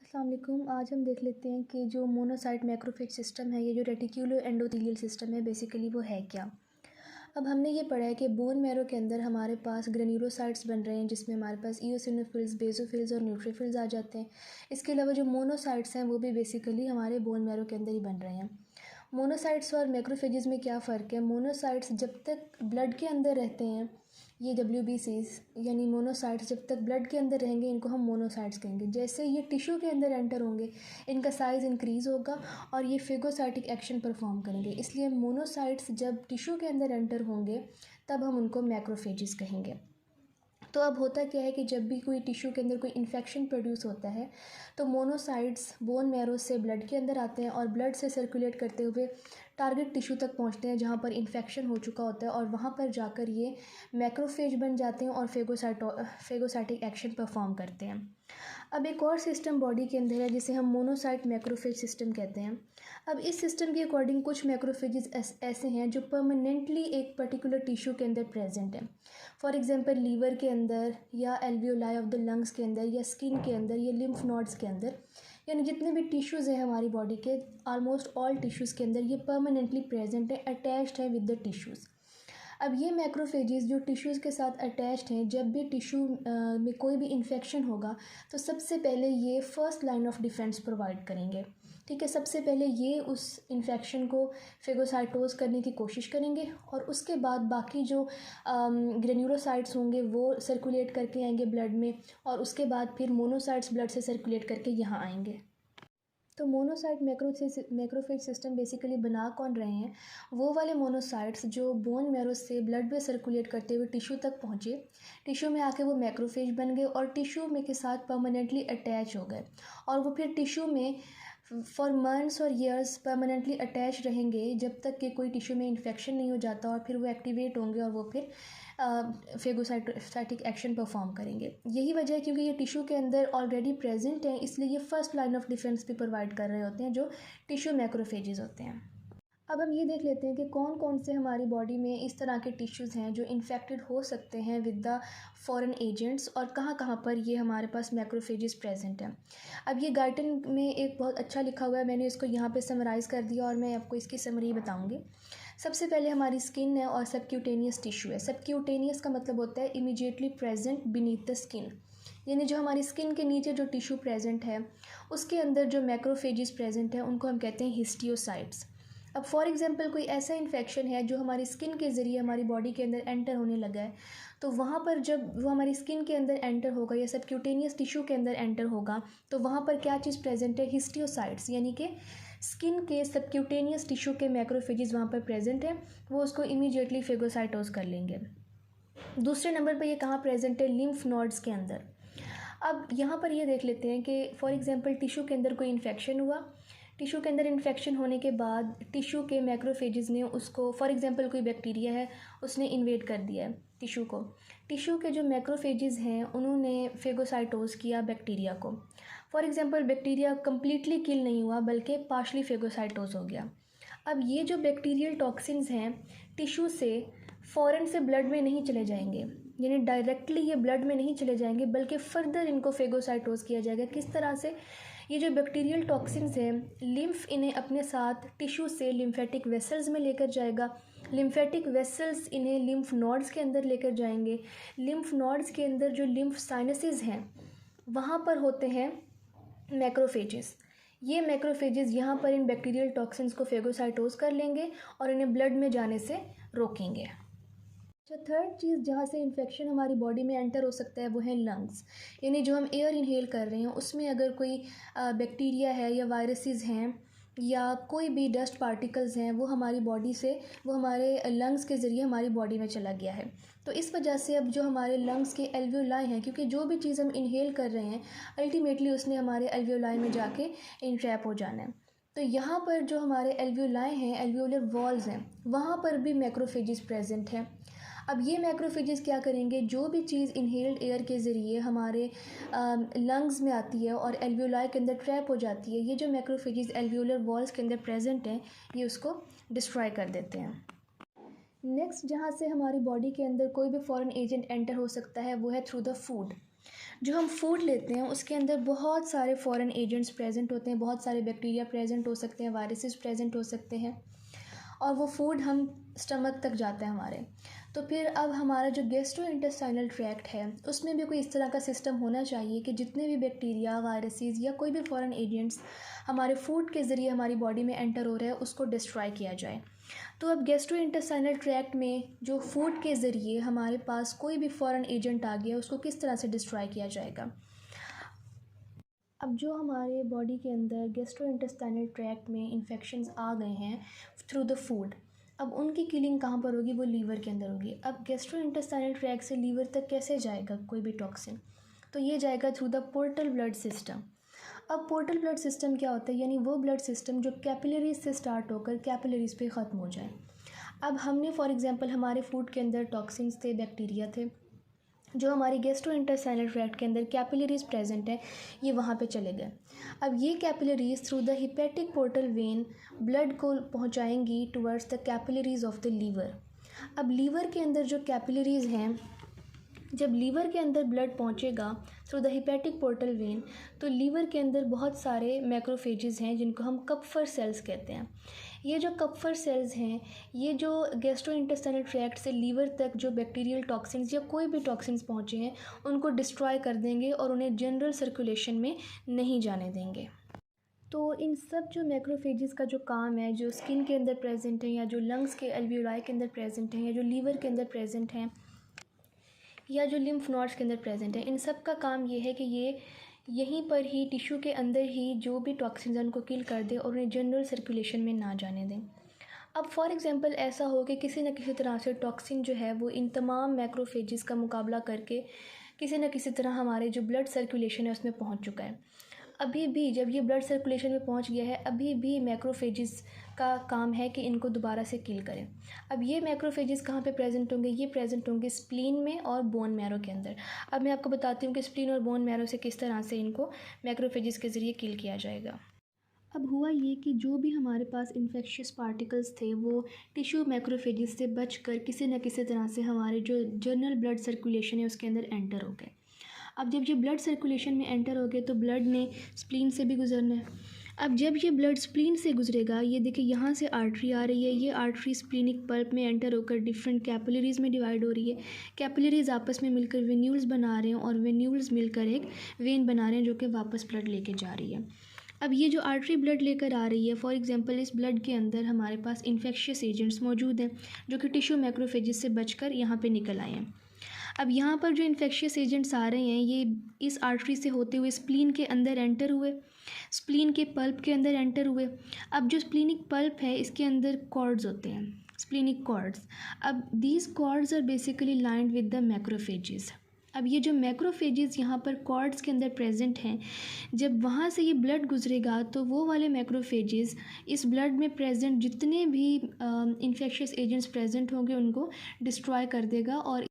अस्सलाम वालेकुम। आज हम देख लेते हैं कि जो मोनोसाइट मैक्रोफेज सिस्टम है, ये जो रेटिक्यूलो एंडोथेलियल सिस्टम है, बेसिकली वो है क्या। अब हमने ये पढ़ा है कि बोन मैरो के अंदर हमारे पास ग्रेन्यूलोसाइट्स बन रहे हैं, जिसमें हमारे पास इओसिनोफिल्स, बेसोफिल्स और न्यूट्रोफिल्स आ जाते हैं। इसके अलावा जो मोनोसाइट्स हैं वो भी बेसिकली हमारे बोन मैरो के अंदर ही बन रहे हैं। मोनोसाइट्स और मैक्रोफेजेस में क्या फ़र्क है। मोनोसाइट्स जब तक ब्लड के अंदर रहते हैं, ये WBCs यानी मोनोसाइट्स जब तक ब्लड के अंदर रहेंगे, इनको हम मोनोसाइट्स कहेंगे। जैसे ये टिश्यू के अंदर एंटर होंगे, इनका साइज़ इंक्रीज़ होगा और ये फेगोसाइटिक एक्शन परफॉर्म करेंगे। इसलिए मोनोसाइट्स जब टिश्यू के अंदर एंटर होंगे तब हम उनको मैक्रोफेजेस कहेंगे। तो अब होता क्या है कि जब भी कोई टिश्यू के अंदर कोई इन्फेक्शन प्रोड्यूस होता है तो मोनोसाइट्स बोन मैरो से ब्लड के अंदर आते हैं और ब्लड से सर्कुलेट करते हुए टारगेट टिश्यू तक पहुंचते हैं, जहां पर इन्फेक्शन हो चुका होता है, और वहां पर जाकर ये मैक्रोफेज बन जाते हैं और फेगोसाइटिक एक्शन परफॉर्म करते हैं। अब एक और सिस्टम बॉडी के अंदर है जिसे हम मोनोसाइट मैक्रोफेज सिस्टम कहते हैं। अब इस सिस्टम के अकॉर्डिंग कुछ मैक्रोफेजेस ऐसे हैं जो परमानेंटली एक पर्टिकुलर टिश्यू के अंदर प्रेजेंट है। फॉर एग्जांपल लीवर के अंदर, या एल्वियोलाई ऑफ द लंग्स के अंदर, या स्किन के अंदर, या लिम्फ नोड्स के अंदर, यानी जितने भी टिश्यूज़ हैं हमारी बॉडी के, ऑलमोस्ट ऑल टिश्यूज़ के अंदर ये परमानेंटली प्रेजेंट है, अटैच्ड है विद द टिश्यूज़। अब ये मैक्रोफेजेस जो टिश्यूज़ के साथ अटैच्ड हैं, जब भी टिश्यू में कोई भी इन्फेक्शन होगा तो सबसे पहले ये first line of defence provide करेंगे। ठीक है, सबसे पहले ये उस इन्फेक्शन को फेगोसाइटोज करने की कोशिश करेंगे और उसके बाद बाकी जो ग्रेन्यूलोसाइट्स होंगे वो सर्कुलेट करके आएंगे ब्लड में, और उसके बाद फिर मोनोसाइट्स ब्लड से सर्कुलेट करके यहाँ आएंगे। तो मोनोसाइट मैक्रोफेज सिस्टम बेसिकली बना कौन रहे हैं, वो वाले मोनोसाइट्स जो बोन मैरो से ब्लड में सर्कुलेट करते हुए टिश्यू तक पहुँचे, टिश्यू में आके वो मैक्रोफेज बन गए और टिश्यू में के साथ परमानेंटली अटैच हो गए, और वो फिर टिश्यू में फॉर मंथ्स और ईयर्स परमानेंटली अटैच रहेंगे जब तक कि कोई टिश्यू में इन्फेक्शन नहीं हो जाता, और फिर वो एक्टिवेट होंगे और वो फिर फेगोसाइटिक एक्शन परफॉर्म करेंगे। यही वजह है क्योंकि ये टिश्यू के अंदर ऑलरेडी प्रेजेंट है, इसलिए ये फर्स्ट लाइन ऑफ डिफेंस भी प्रोवाइड कर रहे होते हैं, जो टिश्यू मैक्रोफेजेस होते हैं। अब हम ये देख लेते हैं कि कौन कौन से हमारी बॉडी में इस तरह के टिश्यूज़ हैं जो इन्फेक्टेड हो सकते हैं विद द फॉरेन एजेंट्स, और कहाँ कहाँ पर ये हमारे पास मैक्रोफेजेस प्रेजेंट हैं। अब ये गाइटन में एक बहुत अच्छा लिखा हुआ है, मैंने इसको यहाँ पे समराइज़ कर दिया और मैं आपको इसकी समरी बताऊँगी। सबसे पहले हमारी स्किन है और सबक्यूटेनियस टिश्यू है। सबक्यूटेनियस का मतलब होता है immediately present beneath the skin, यानी जो हमारी स्किन के नीचे जो टिश्यू प्रेजेंट है उसके अंदर जो मैक्रोफेजेस प्रेजेंट है उनको हम कहते हैं हिस्टियोसाइट्स। अब फॉर एग्जांपल कोई ऐसा इन्फेक्शन है जो हमारी स्किन के ज़रिए हमारी बॉडी के अंदर एंटर होने लगा है, तो वहाँ पर जब वो हमारी स्किन के अंदर एंटर होगा या सबक्यूटेनियस टिश्यू के अंदर एंटर होगा, तो वहाँ पर क्या चीज़ प्रेजेंट है, हिस्टियोसाइट्स, यानी कि स्किन के सबक्यूटेनियस टिश्यू के मैक्रोफेजेस वहाँ पर प्रेजेंट है, वो उसको इमीडिएटली फेगोसाइटोज कर लेंगे। दूसरे नंबर पर ये कहाँ प्रेजेंट है, लिम्फ नोड्स के अंदर। अब यहाँ पर ये देख लेते हैं कि फॉर एग्जांपल टिश्यू के अंदर कोई इन्फेक्शन हुआ, टिश्यू के अंदर इन्फेक्शन होने के बाद टिश्यू के मैक्रोफेजेस ने उसको, फॉर एग्जांपल कोई बैक्टीरिया है उसने इन्वेड कर दिया है टिश्यू को, टिश्यू के जो मैक्रोफेजेस हैं उन्होंने फेगोसाइटोज किया बैक्टीरिया को। फॉर एग्जांपल बैक्टीरिया कम्प्लीटली किल नहीं हुआ बल्कि पार्शली फेगोसाइटोज हो गया। अब ये जो बैक्टीरियल टॉक्सिन्स हैं टिश्यू से फ़ौरन से ब्लड में नहीं चले जाएंगे, यानी डायरेक्टली ये ब्लड में नहीं चले जाएंगे, बल्कि फ़र्दर इनको फेगोसाइटोज किया जाएगा। किस तरह से, ये जो बैक्टीरियल टॉक्सिन्स हैं, लिम्फ इन्हें अपने साथ टिश्यू से लिम्फेटिक वेसल्स में लेकर जाएगा, लिम्फेटिक वेसल्स इन्हें लिम्फ नोड्स के अंदर लेकर जाएंगे, लिम्फ नोड्स के अंदर जो लिम्फ साइनसेस हैं वहाँ पर होते हैं मैक्रोफेजेस। ये मैक्रोफेजेस यहाँ पर इन बैक्टीरियल टॉक्सिन्स को फेगोसाइटोज कर लेंगे और इन्हें ब्लड में जाने से रोकेंगे। अच्छा, थर्ड चीज़ जहाँ से इन्फेक्शन हमारी बॉडी में एंटर हो सकता है वो है लंग्स, यानी जो हम एयर इनहेल कर रहे हैं उसमें अगर कोई बैक्टीरिया है या वायरसेस हैं या कोई भी डस्ट पार्टिकल्स हैं, वो हमारी बॉडी से, वो हमारे लंग्स के ज़रिए हमारी बॉडी में चला गया है, तो इस वजह से अब जो हमारे लंग्स के एल्वियोलाई हैं, क्योंकि जो भी चीज़ हम इनहेल कर रहे हैं अल्टीमेटली उसने हमारे एल्वियोलाई में जाके इंट्रैप हो जाना है, तो यहाँ पर जो हमारे एल्वियोलाई हैं, एल्वियोलर वॉल्स हैं, वहाँ पर भी मैक्रोफेजेस प्रेजेंट हैं। अब ये मैक्रोफेजेस क्या करेंगे, जो भी चीज़ इनहेल्ड एयर के ज़रिए हमारे लंग्स में आती है और एल्वियोलाई के अंदर ट्रैप हो जाती है, ये जो मैक्रोफेजेस एल्वियोलर वॉल्स के अंदर प्रेजेंट हैं ये उसको डिस्ट्रॉय कर देते हैं। नेक्स्ट जहाँ से हमारी बॉडी के अंदर कोई भी फॉरेन एजेंट एंटर हो सकता है वो है थ्रू द फूड। जो हम फूड लेते हैं उसके अंदर बहुत सारे फॉरेन एजेंट्स प्रेजेंट होते हैं, बहुत सारे बैक्टीरिया प्रेजेंट हो सकते हैं, वायरसेस प्रेजेंट हो सकते हैं, और वो फूड हम स्टमक तक जाता है हमारे। तो फिर अब हमारा जो गैस्ट्रो इंटेस्टाइनल ट्रैक्ट है उसमें भी कोई इस तरह का सिस्टम होना चाहिए कि जितने भी बैक्टीरिया, वायरसेस या कोई भी फॉरेन एजेंट्स हमारे फूड के ज़रिए हमारी बॉडी में एंटर हो रहे हैं उसको डिस्ट्रॉय किया जाए। तो अब गैस्ट्रो इंटेस्टाइनल ट्रैक्ट में जो फूड के ज़रिए हमारे पास कोई भी फॉरेन एजेंट आ गया उसको किस तरह से डिस्ट्रॉय किया जाएगा। अब जो हमारे बॉडी के अंदर गैस्ट्रो इंटेस्टाइनल ट्रैक्ट में इन्फेक्शंस आ गए हैं थ्रू द फूड, अब उनकी किलिंग कहाँ पर होगी, वो लीवर के अंदर होगी। अब गैस्ट्रो इंटेस्टाइनल ट्रैक्ट से लीवर तक कैसे जाएगा कोई भी टॉक्सिन, तो ये जाएगा through the portal blood system. अब पोर्टल ब्लड सिस्टम क्या होता है, यानी वो ब्लड सिस्टम जो कैपिलरीज से स्टार्ट होकर कैपिलरीज पे ख़त्म हो जाए। अब हमने फॉर एग्जांपल हमारे फूड के अंदर टॉक्सिन्स थे, बैक्टीरिया थे, जो हमारी गैस्ट्रो इंटेस्टाइनल ट्रैक्ट के अंदर कैपिलरीज प्रेजेंट हैं, ये वहाँ पे चले गए। अब ये capillaries through the hepatic portal vein blood को पहुँचाएंगी towards the capillaries of the liver. अब लीवर के अंदर जो कैपिलरीज हैं, जब लीवर के अंदर ब्लड पहुंचेगा through the hepatic portal when, तो लीवर के अंदर बहुत सारे मैक्रोफेजेस हैं जिनको हम कप्फर सेल्स कहते हैं। ये जो कप्फर सेल्स हैं, ये जो गैस्ट्रो इंटेस्टाइनल ट्रैक्ट से लीवर तक जो बैक्टीरियल टॉक्सिन्स या कोई भी टॉक्सिन्स पहुँचे हैं उनको डिस्ट्रॉय कर देंगे और उन्हें जनरल सर्कुलेशन में नहीं जाने देंगे। तो इन सब जो मैक्रोफेजेस का जो काम है, जो स्किन के अंदर प्रेजेंट है या जो लंग्स के एल्वियोलाई के अंदर प्रेजेंट हैं या जो लीवर के अंदर प्रेजेंट हैं या जो लिम्फ नोड्स के अंदर प्रेजेंट है, इन सब का काम ये है कि ये यहीं पर ही टिश्यू के अंदर ही जो भी टॉक्सिन्स हैं उनको किल कर दे और उन्हें जनरल सर्कुलेशन में ना जाने दें। अब फॉर एग्जांपल ऐसा हो कि किसी न किसी तरह से टॉक्सिन जो है वो इन तमाम मैक्रोफेजेस का मुकाबला करके किसी न किसी तरह हमारे जो ब्लड सर्कुलेशन है उसमें पहुंच चुका है। अभी भी जब ये ब्लड सर्कुलेशन में पहुंच गया है, अभी भी मैक्रोफेजेस का काम है कि इनको दोबारा से किल करें। अब ये मैक्रोफेजेस कहाँ पे प्रेजेंट होंगे, ये प्रेजेंट होंगे स्प्लीन में और बोन मैरो के अंदर। अब मैं आपको बताती हूँ कि स्प्लीन और बोन मैरो से किस तरह से इनको मैक्रोफेजेस के ज़रिए किल किया जाएगा। अब हुआ ये कि जो भी हमारे पास इन्फेक्शियस पार्टिकल्स थे वो टिश्यू मैक्रोफेजेस से बचकर किसी न किसी तरह से हमारे जो जनरल ब्लड सर्कुलेशन है उसके अंदर एंटर हो गए। अब जब ये ब्लड सर्कुलेशन में एंटर हो गए तो ब्लड ने स्प्लीन से भी गुजरना है। अब जब ये ब्लड स्प्लीन से गुजरेगा, ये देखिए यहाँ से आर्टरी आ रही है, ये आर्टरी स्प्लीनिक पल्प में एंटर होकर डिफरेंट कैपिलरीज़ में डिवाइड हो रही है। कैपिलरीज़ आपस में मिलकर वेन्यूल्स बना रहे हैं और वेन्यूल्स मिलकर एक वेन बना रहे हैं जो कि वापस ब्लड लेके जा रही है। अब ये जो आर्टरी ब्लड लेकर आ रही है, फॉर एग्जांपल इस ब्लड के अंदर हमारे पास इन्फेक्शियस एजेंट्स मौजूद हैं जो कि टिश्यू मैक्रोफेजेस से बचकर यहाँ पे निकल आए हैं। अब यहाँ पर जो इन्फेक्शियस एजेंट्स आ रहे हैं ये इस आर्टरी से होते हुए स्प्लीन के अंदर एंटर हुए, स्प्लीन के पल्प के अंदर एंटर हुए। अब जो स्प्लीनिक पल्प है इसके अंदर कॉर्ड्स होते हैं, स्प्लीनिक कॉर्ड्स। अब these cords are basically lined with the macrophages. अब ये जो मैक्रोफेजेस यहाँ पर कॉर्ड्स के अंदर प्रेजेंट हैं, जब वहाँ से ये ब्लड गुजरेगा तो वो वाले मैक्रोफेजेस इस ब्लड में प्रेजेंट जितने भी इन्फेक्शियस एजेंट्स प्रेजेंट होंगे उनको डिस्ट्रॉय कर देगा और